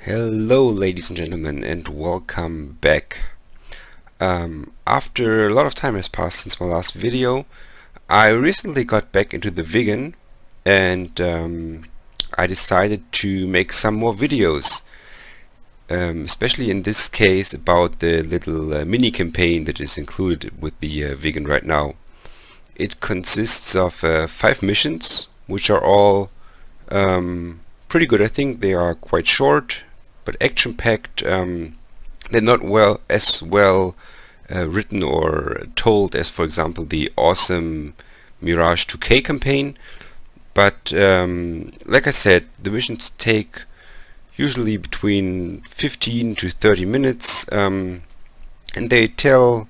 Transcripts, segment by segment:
Hello ladies and gentlemen, and welcome back. After a lot of time has passed since my last video, I recently got back into the Viggen, and I decided to make some more videos, especially in this case about the little mini campaign that is included with the Viggen right now. It consists of 5 missions, which are all pretty good. I think they are quite short but action-packed. They're not as well written or told as, for example, the awesome Mirage 2K campaign. But like I said, the missions take usually between 15 to 30 minutes, and they tell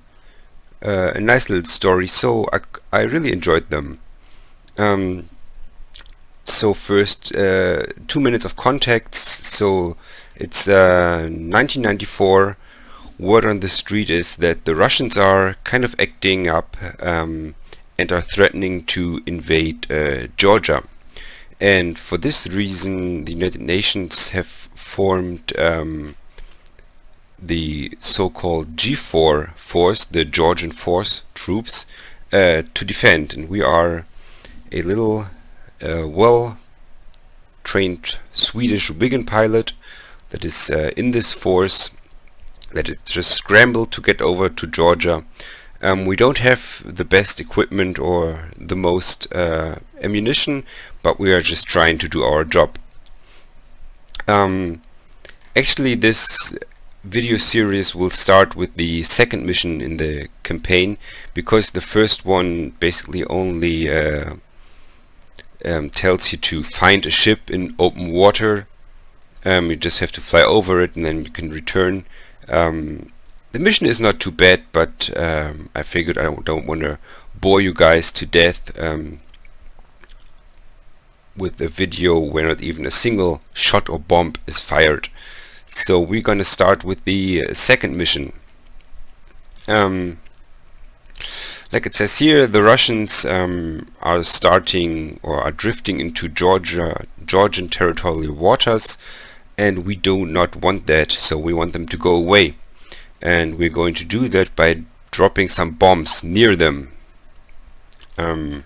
a nice little story. So I really enjoyed them. So first, 2 minutes of context. So it's 1994. Word on the street is that the Russians are kind of acting up and are threatening to invade Georgia. And for this reason, the United Nations have formed the so-called G4 force, the Georgian force troops, to defend. And we are a little well-trained Swedish Viggen pilot that is in this force, that is just scrambled to get over to Georgia. We don't have the best equipment or the most ammunition, but we are just trying to do our job. Actually, this video series will start with the second mission in the campaign, because the first one basically only tells you to find a ship in open water. You just have to fly over it and then you can return. The mission is not too bad, but I figured I don't want to bore you guys to death with a video where not even a single shot or bomb is fired. So we're gonna start with the second mission. Like it says here, the Russians are starting or are drifting into Georgian territorial waters, and we do not want that, so we want them to go away. And we're going to do that by dropping some bombs near them. But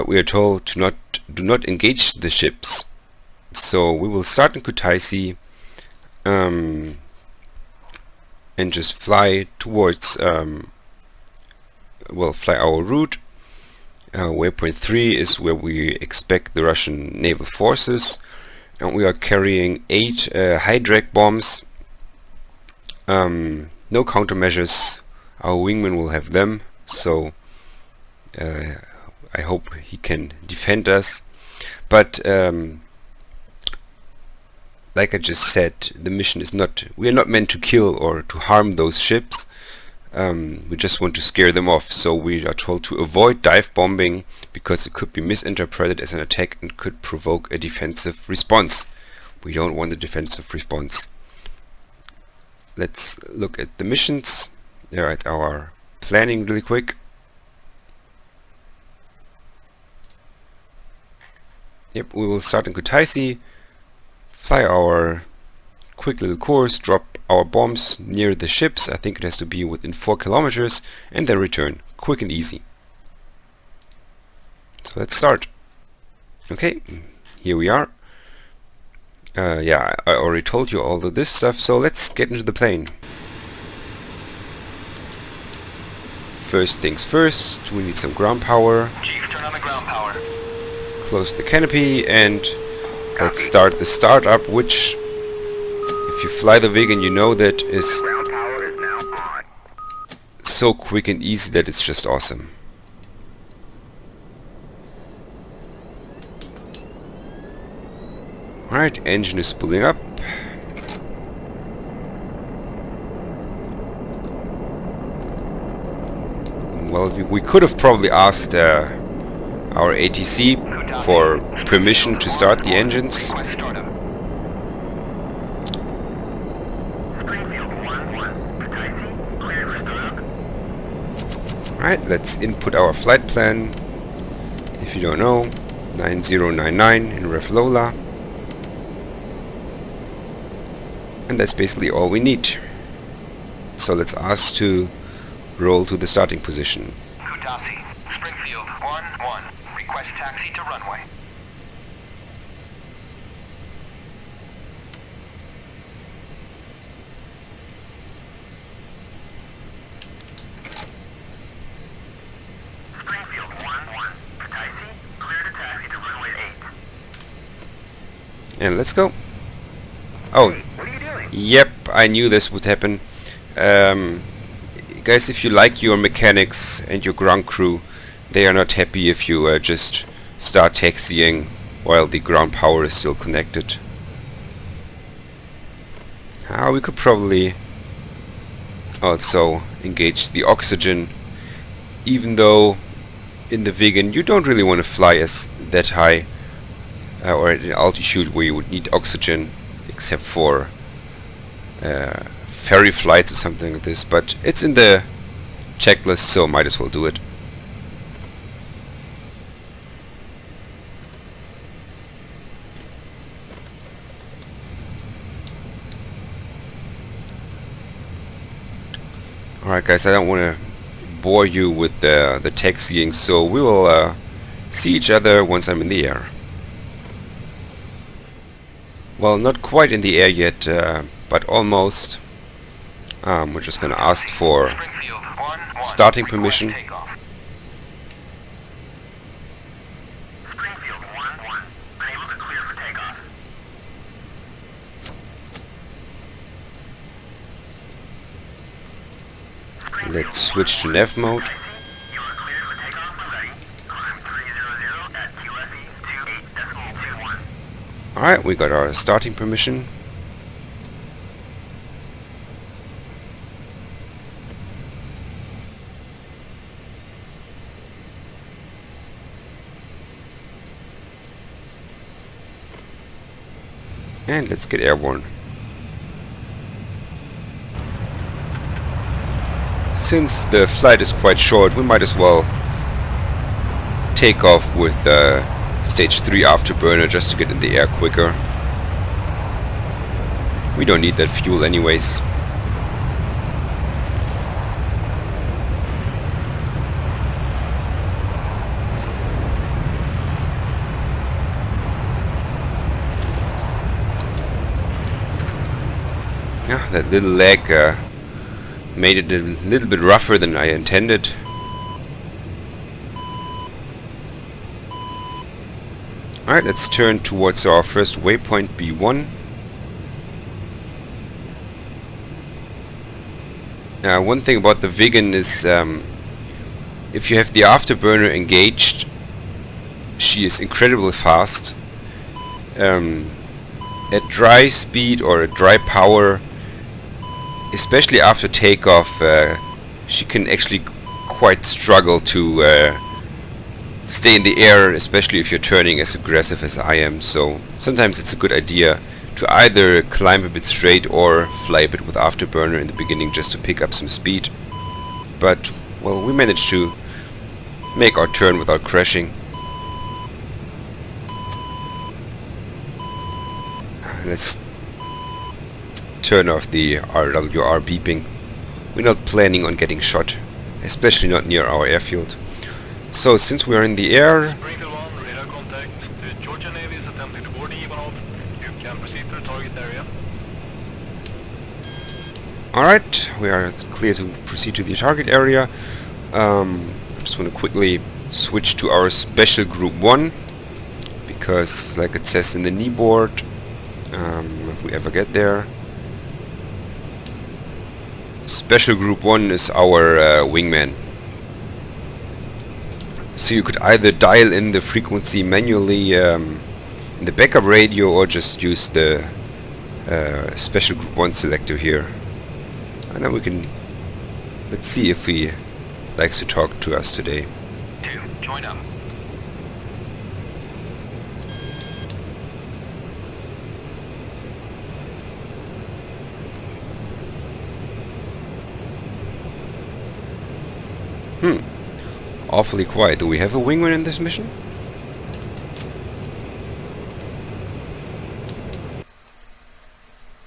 we are told to do not engage the ships. So we will start in Kutaisi and just fly towards fly our route. Waypoint 3 is where we expect the Russian naval forces, and we are carrying 8 high drag bombs. No countermeasures. Our wingman will have them, so I hope he can defend us. But like I just said, the mission is we are not meant to kill or to harm those ships. We just want to scare them off, so we are told to avoid dive bombing because it could be misinterpreted as an attack and could provoke a defensive response. We don't want a defensive response. Let's look at the missions. They're at our planning really quick. Yep, we will start in Kutaisi, fly our quick little course, drop our bombs near the ships. I think it has to be within 4 kilometers, and then return. Quick and easy. So let's start. Okay, here we are. Yeah, I already told you all of this stuff, so let's get into the plane. First things first, we need some ground power. Chief, turn on the ground power. Close the canopy and let's start the startup, which, if you fly the Viggen, you know that is Ground power is now on. so quick and easy that it's just awesome. Alright, engine is spooling up. Well, we could have probably asked our ATC for permission to start the engines. Alright, let's input our flight plan. If you don't know, 9099 in Ref Lola. And that's basically all we need. So let's ask to roll to the starting position. Kutasi, Springfield 1-1. Request taxi to runway. Springfield 1-1. Kutasi, clear to taxi to runway 8. And let's go. Oh, What are you doing? yep, I knew this would happen. Guys, if you like your mechanics and your ground crew, they are not happy if you just start taxiing while the ground power is still connected. We could probably also engage the oxygen, even though in the Viggen you don't really want to fly as that high or at an altitude where you would need oxygen, except for ferry flights or something like this, but it's in the checklist, so might as well do it. Alright guys, I don't want to bore you with the taxiing, so we will see each other once I'm in the air. Well, not quite in the air yet, but almost. We're just gonna ask for Springfield 1-1. starting Request permission. takeoff. Springfield 1-1. Unable to clear for takeoff. Let's switch to nav mode. You are cleared for takeoff when ready. Climb 300 at QFE 28.21. Alright, we got our starting permission. And let's get airborne. Since the flight is quite short, we might as well take off with the stage 3 afterburner just to get in the air quicker. We don't need that fuel anyways. Yeah, that little lag made it a little bit rougher than I intended. Alright, let's turn towards our first waypoint B1. One thing about the Viggen is if you have the afterburner engaged, she is incredibly fast. At dry speed or at dry power, especially after takeoff, she can actually quite struggle to stay in the air, especially if you're turning as aggressive as I am. So sometimes it's a good idea to either climb a bit straight or fly a bit with afterburner in the beginning just to pick up some speed. But, well, we managed to make our turn without crashing. Let's turn off the RWR beeping. We're not planning on getting shot, especially not near our airfield. So since we are in the air, Springfield 1, radar contact. The Georgia Navy is attempting to board the Ivanov. You can proceed to the target area. alright, we are clear to proceed to the target area. Just want to quickly switch to our Special Group 1, because like it says in the knee board, if we ever get there, Special Group 1 is our wingman. So you could either dial in the frequency manually in the backup radio or just use the Special Group 1 selector here. And then we can, let's see if he likes to talk to us today. 2, join up. Awfully quiet. Do we have a wingman in this mission?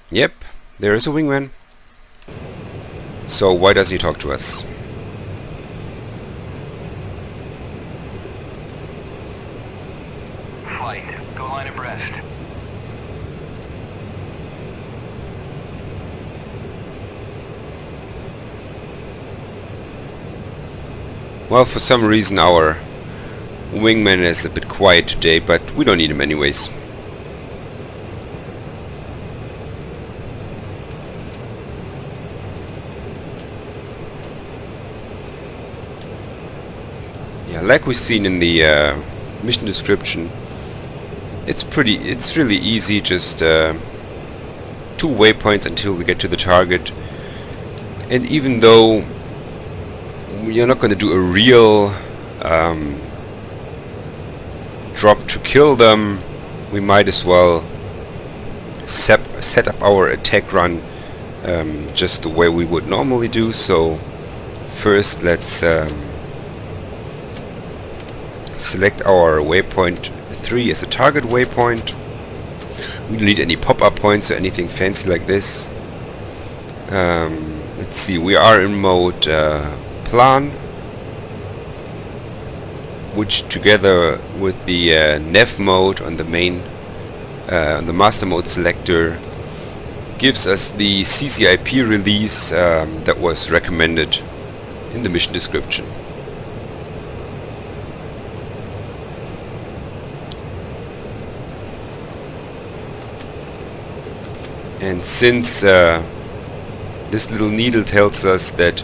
Yep, There is a wingman. So why does he talk to us? Flight, go line abreast. Well, for some reason our wingman is a bit quiet today, but we don't need him anyways. Yeah, like we've seen in the mission description, it's really easy, just 2 waypoints until we get to the target. And even though you're not going to do a real drop to kill them, we might as well set up our attack run just the way we would normally do. So first let's select our waypoint 3 as a target waypoint. We don't need any pop-up points or anything fancy like this. Let's see, we are in mode plan, which together with the nav mode on the main on the master mode selector gives us the CCIP release that was recommended in the mission description. And since this little needle tells us that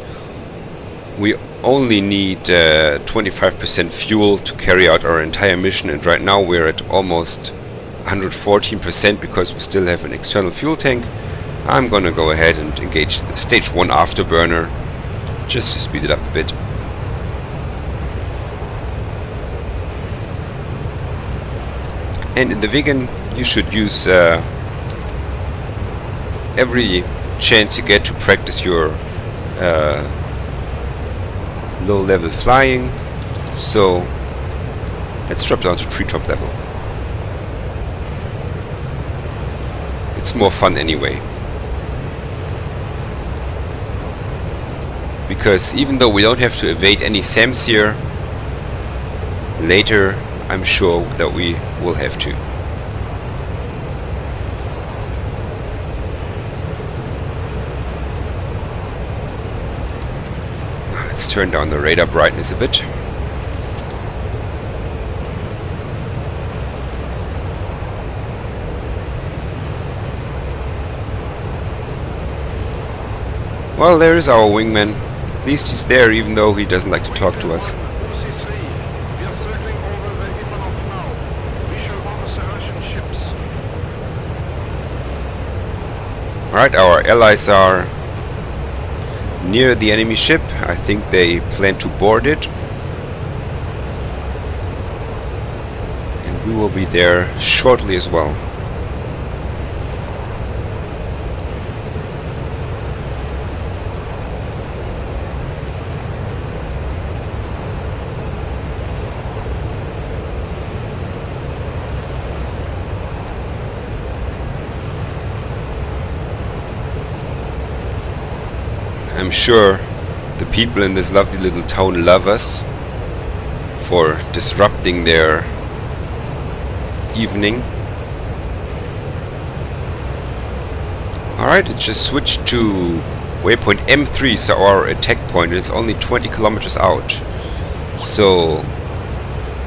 we only need 25% fuel to carry out our entire mission, and right now we're at almost 114% because we still have an external fuel tank, I'm gonna go ahead and engage the stage 1 afterburner just to speed it up a bit. And in the Viggen you should use every chance you get to practice your low-level flying. So let's drop down to treetop level. It's more fun anyway, because even though we don't have to evade any SAMs here, later I'm sure that we will have to. Let's turn down the radar brightness a bit. Well, there is our wingman. At least he's there, even though he doesn't like to talk to us. Alright, our allies are near the enemy ship. I think they plan to board it. And we will be there shortly as well. I'm sure the people in this lovely little town love us for disrupting their evening. Alright, it just switched to waypoint M3, so our attack point. It's only 20 kilometers out. So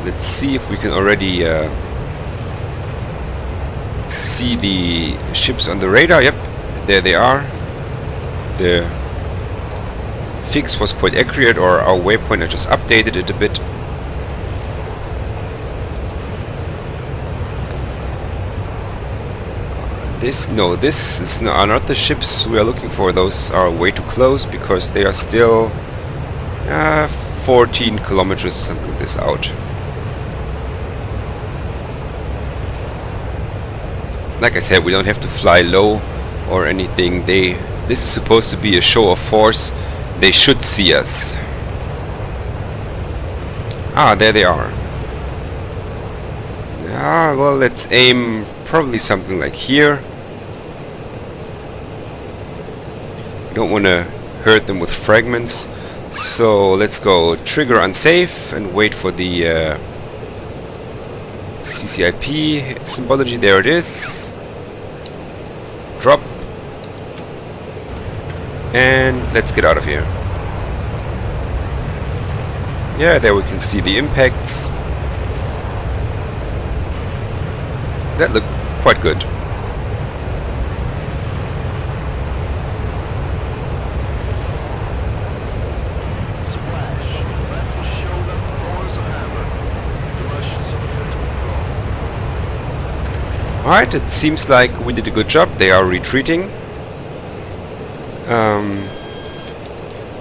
let's see if we can already see the ships on the radar. Yep, there they are. The fix was quite accurate, or our waypoint, I just updated it a bit. This is not the ships we are looking for. Those are way too close because they are still 14 kilometers or something like this out. Like I said, we don't have to fly low or anything. This is supposed to be a show of force. They should see us. Ah, there they are. Ah, well, let's aim probably something like here. Don't want to hurt them with fragments. So let's go trigger unsafe and wait for the CCIP symbology. There it is. Drop. And let's get out of here. Yeah, there we can see the impacts. That looked quite good. Alright, it seems like we did a good job. They are retreating.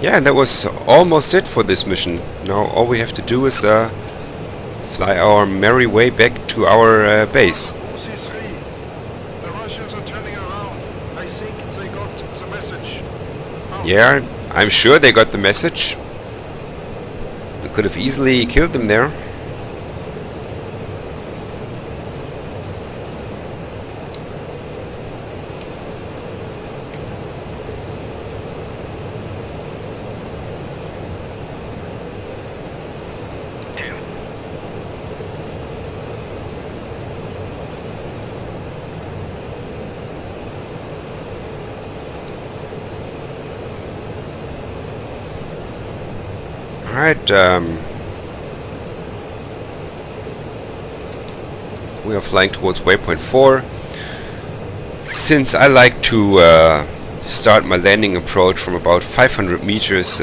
Yeah, and that was almost it for this mission. Now all we have to do is fly our merry way back to our base. C3, the Russians are turning around. I think they got the message. Yeah, I'm sure they got the message. We could have easily killed them there. Alright, we are flying towards waypoint 4. Since I like to start my landing approach from about 500 meters,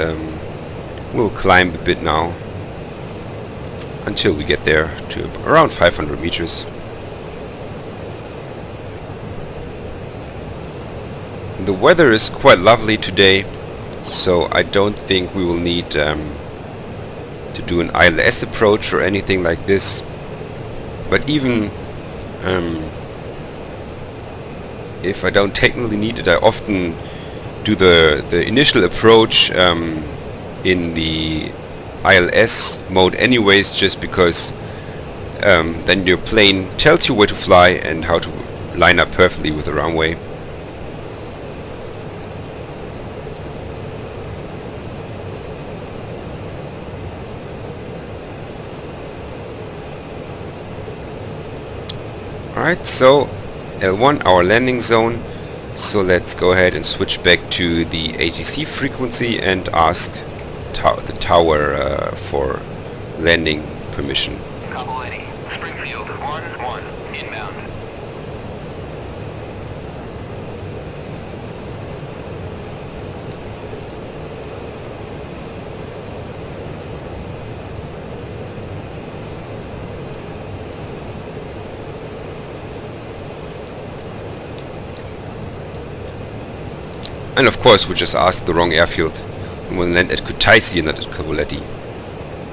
we'll climb a bit now until we get there to around 500 meters. The weather is quite lovely today, so I don't think we will need to do an ILS approach or anything like this. But even if I don't technically need it, I often do the initial approach in the ILS mode anyways, just because then your plane tells you where to fly and how to line up perfectly with the runway. Alright, so L1, our landing zone. So let's go ahead and switch back to the ATC frequency and ask the tower for landing permission. Couple 80. Springfield 1-1. Inbound. And of course we just asked the wrong airfield. We will land at Kutaisi and not at Kavoletti.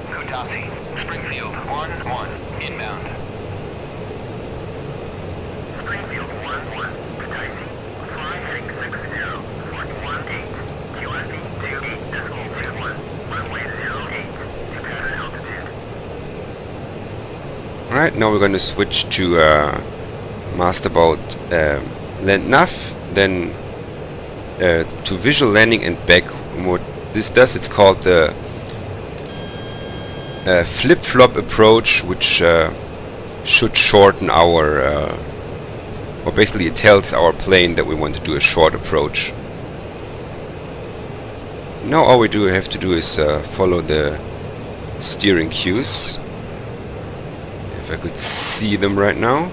Kutaisi. Springfield 1-1. Inbound. Springfield 1-1. Kutaisi. 5660. 418. QSE 28.21. Runway 08. To pattern altitude. Alright, now we're going to switch to masterboat land nav, then to visual landing and back. What this does, it's called the flip-flop approach, which should shorten our or basically it tells our plane that we want to do a short approach. Now all we have to do is follow the steering cues. If I could see them right now.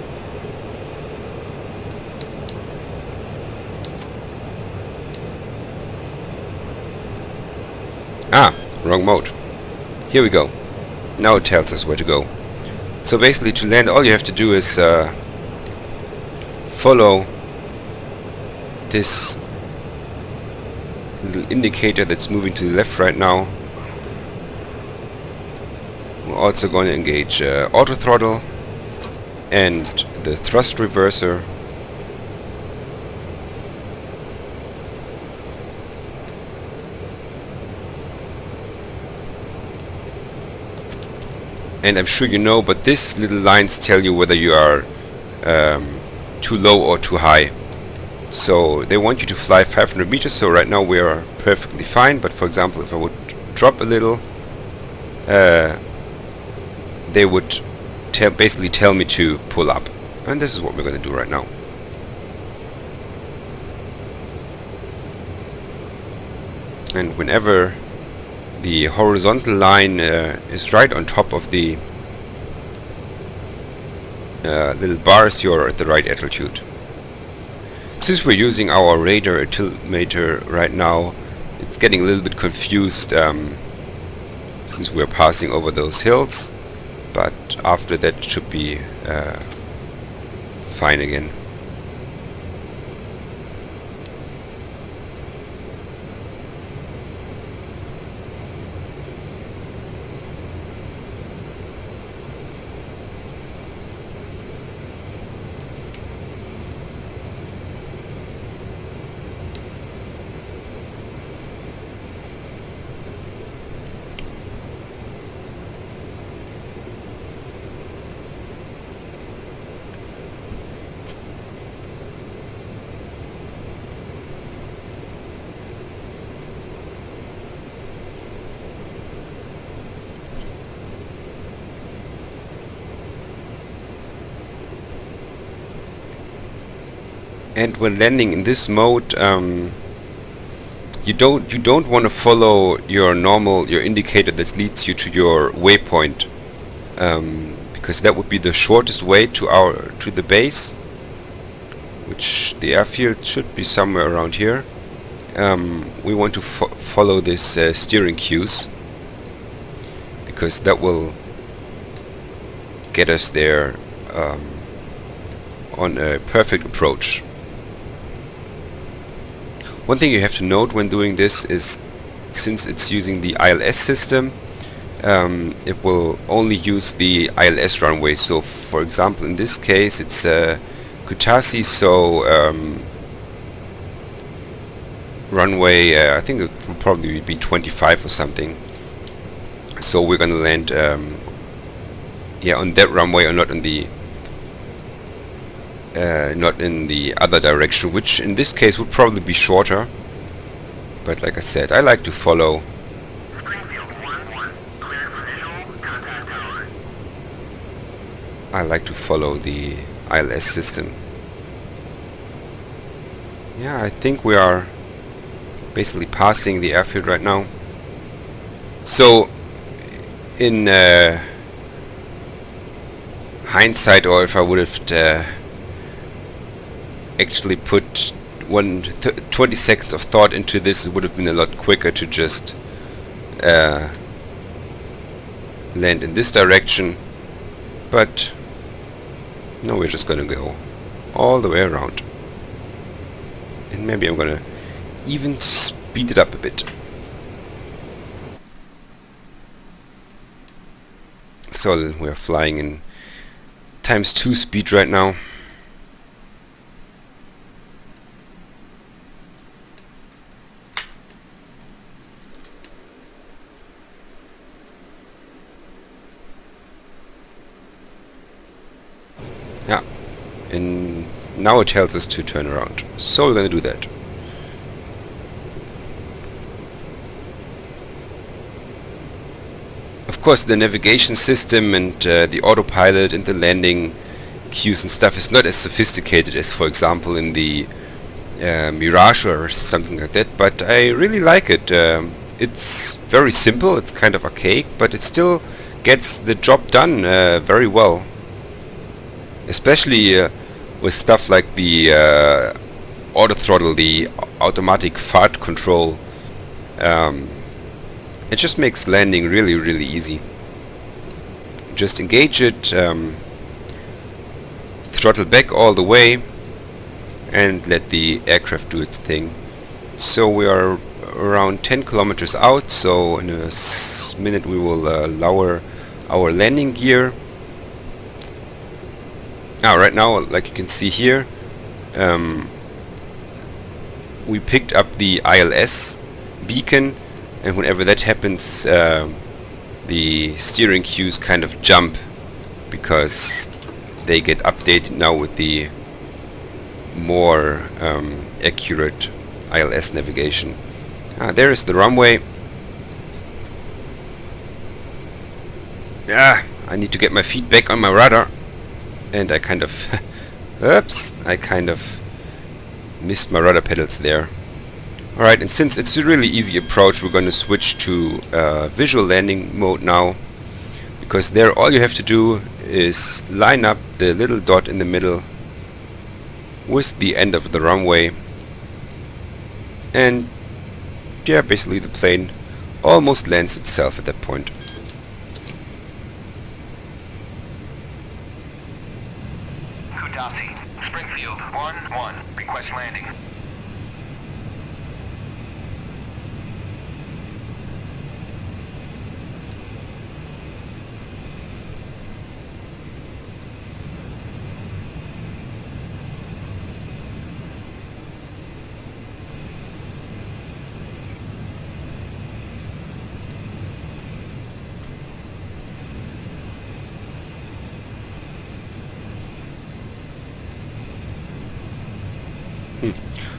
Ah, wrong mode. Here we go. Now it tells us where to go. So basically to land all you have to do is follow this little indicator that's moving to the left right now. We're also going to engage auto throttle and the thrust reverser. And I'm sure you know, but these little lines tell you whether you are too low or too high. So they want you to fly 500 meters, so right now we are perfectly fine, but for example if I would drop a little, they would basically tell me to pull up, and this is what we're going to do right now. And whenever the horizontal line is right on top of the little bars, you're at the right altitude. Since we're using our radar altimeter right now, it's getting a little bit confused since we're passing over those hills, but after that it should be fine again. And when landing in this mode, you don't want to follow your indicator that leads you to your waypoint, because that would be the shortest way to the base, which the airfield should be somewhere around here. We want to follow this steering cues, because that will get us there on a perfect approach. One thing you have to note when doing this is, since it's using the ILS system, it will only use the ILS runway. So for example in this case it's Kutaisi, so runway I think it will probably be 25 or something. So we're gonna land on that runway, or not in the other direction, which in this case would probably be shorter. But like I said, I like to follow Springfield 1-1, cleared for visual, contact tower. I like to follow the ILS system. Yeah, I think we are basically passing the airfield right now. So in hindsight, or if I would have actually put 20 seconds of thought into this, it would have been a lot quicker to just land in this direction. But no, we're just gonna go all the way around, and maybe I'm gonna even speed it up a bit. So we're flying in ×2 speed right now. Yeah, and now it tells us to turn around, so we're gonna do that. Of course, the navigation system and the autopilot and the landing cues and stuff is not as sophisticated as, for example, in the Mirage or something like that, but I really like it. It's very simple, it's kind of archaic, but it still gets the job done very well. Especially with stuff like the auto throttle, the automatic fart control. It just makes landing really, really easy. Just engage it, throttle back all the way, and let the aircraft do its thing. So we are around 10 kilometers out, so in a minute we will lower our landing gear. Right now, like you can see here, we picked up the ILS beacon, and whenever that happens, the steering cues kind of jump, because they get updated now with the more accurate ILS navigation. There is the runway. I need to get my feet back on my rudder, and I kind of oops, I kind of missed my rudder pedals there. Alright, and since it's a really easy approach, we're going to switch to visual landing mode now, because there all you have to do is line up the little dot in the middle with the end of the runway, and yeah, basically the plane almost lands itself at that point. Springfield 1-1, request landing.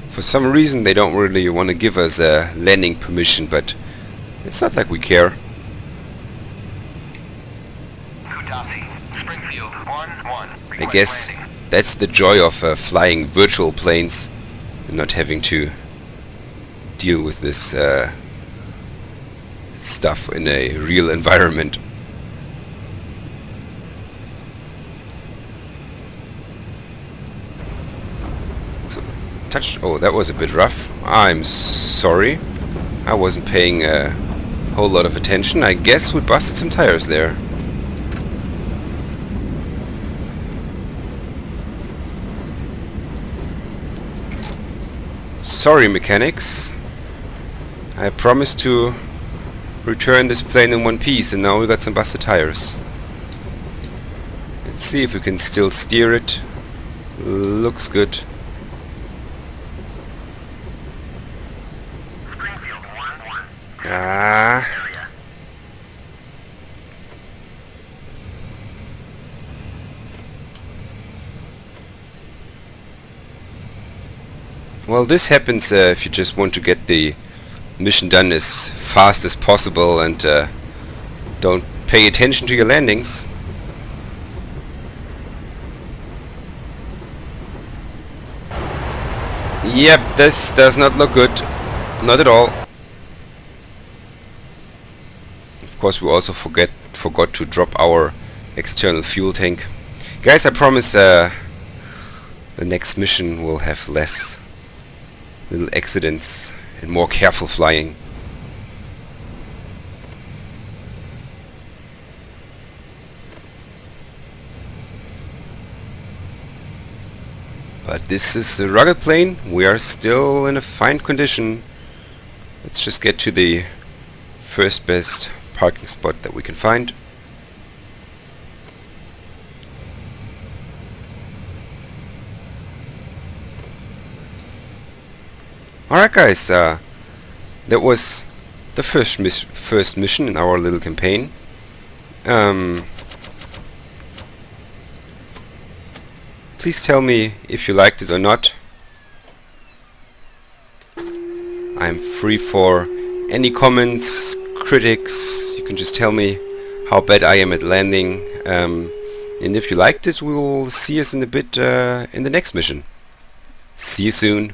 For some reason they don't really want to give us a landing permission, but it's not like we care. Springfield 1-1, I guess that's the joy of flying virtual planes and not having to deal with this stuff in a real environment. Oh, that was a bit rough. I'm sorry. I wasn't paying a whole lot of attention. I guess we busted some tires there. Sorry, mechanics. I promised to return this plane in one piece, and now we got some busted tires. Let's see if we can still steer it. Looks good. Well, this happens if you just want to get the mission done as fast as possible and don't pay attention to your landings. Yep, this does not look good. Not at all. Of course, we also forgot to drop our external fuel tank. Guys, I promise the next mission will have less little accidents and more careful flying. But this is a rugged plane. We are still in a fine condition. Let's just get to the first best parking spot that we can find. Alright guys, that was the first mission in our little campaign. Please tell me if you liked it or not. I'm free for any comments, critics. You can just tell me how bad I am at landing. And if you liked it, we will see us in a bit in the next mission. See you soon.